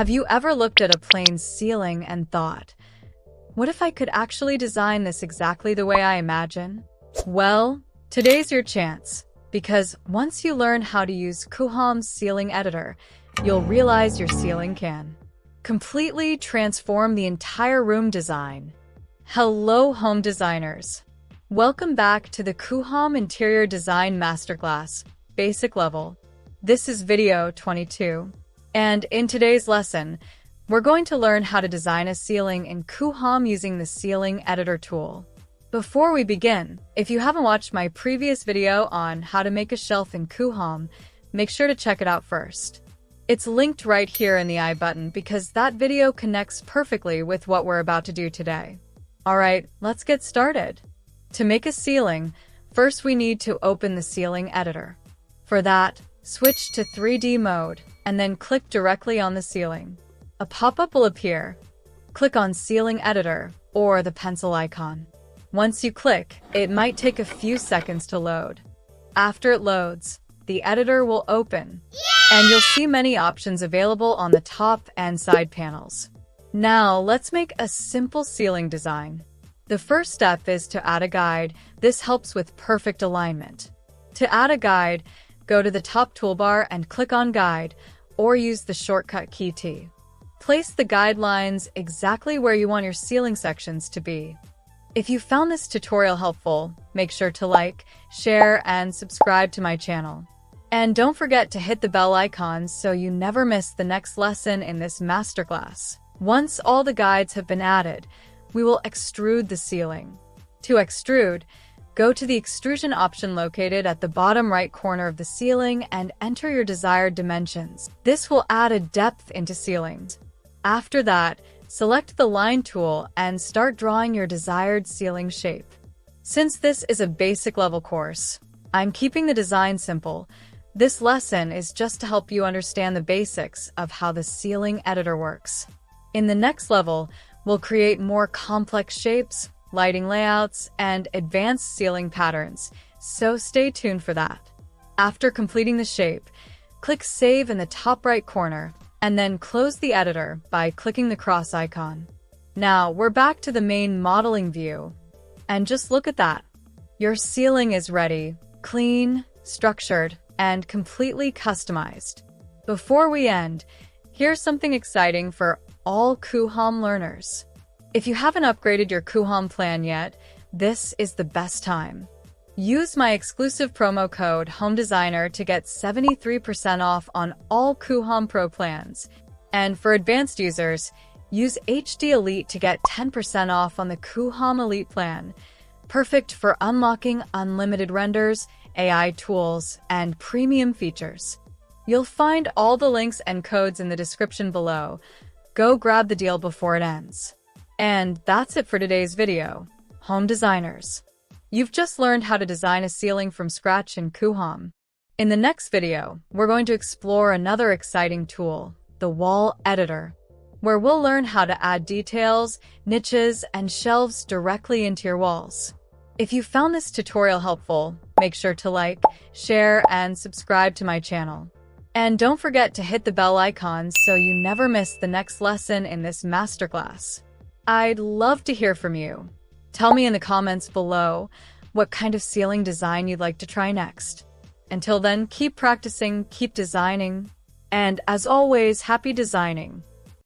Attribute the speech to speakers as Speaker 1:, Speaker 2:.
Speaker 1: Have you ever looked at a plain ceiling and thought, what if I could actually design this exactly the way I imagine? Well, today's your chance, because once you learn how to use Coohom Ceiling Editor, you'll realize your ceiling can completely transform the entire room design. Hello, home designers. Welcome back to the Coohom Interior Design Masterclass, Basic Level. This is video 22. And in today's lesson, we're going to learn how to design a ceiling in Coohom using the Ceiling Editor tool. Before we begin, if you haven't watched my previous video on how to make a shelf in Coohom, make sure to check it out first. It's linked right here in the I button because that video connects perfectly with what we're about to do today. Alright, let's get started. To make a ceiling, first we need to open the Ceiling Editor. For that, switch to 3D mode and then click directly on the ceiling. A pop-up will appear. Click on Ceiling Editor or the pencil icon. Once you click, it might take a few seconds to load. After it loads, the editor will open, and you'll see many options available on the top and side panels. Now, let's make a simple ceiling design. The first step is to add a guide. This helps with perfect alignment. To add a guide, go to the top toolbar and click on Guide, or use the shortcut key T. Place the guidelines exactly where you want your ceiling sections to be. If you found this tutorial helpful, make sure to like, share, and subscribe to my channel. And don't forget to hit the bell icon so you never miss the next lesson in this masterclass. Once all the guides have been added, we will extrude the ceiling. To extrude, go to the extrusion option located at the bottom right corner of the ceiling and enter your desired dimensions. This will add a depth into ceilings. After that, select the line tool and start drawing your desired ceiling shape. Since this is a basic level course, I'm keeping the design simple. This lesson is just to help you understand the basics of how the Ceiling Editor works. In the next level, we'll create more complex shapes, lighting layouts, and advanced ceiling patterns, so stay tuned for that. After completing the shape, click Save in the top right corner, and then close the editor by clicking the cross icon. Now, we're back to the main modeling view, and just look at that. Your ceiling is ready, clean, structured, and completely customized. Before we end, here's something exciting for all Coohom learners. If you haven't upgraded your Coohom plan yet, this is the best time. Use my exclusive promo code HOMEDESIGNER to get 73% off on all Coohom Pro plans. And for advanced users, use HD Elite to get 10% off on the Coohom Elite plan. Perfect for unlocking unlimited renders, AI tools, and premium features. You'll find all the links and codes in the description below. Go grab the deal before it ends. And that's it for today's video, home designers. You've just learned how to design a ceiling from scratch in Coohom. In the next video, we're going to explore another exciting tool, the Wall Editor, where we'll learn how to add details, niches, and shelves directly into your walls. If you found this tutorial helpful, make sure to like, share, and subscribe to my channel. And don't forget to hit the bell icon so you never miss the next lesson in this masterclass. I'd love to hear from you. Tell me in the comments below what kind of ceiling design you'd like to try next. Until then, keep practicing, keep designing, and as always, happy designing.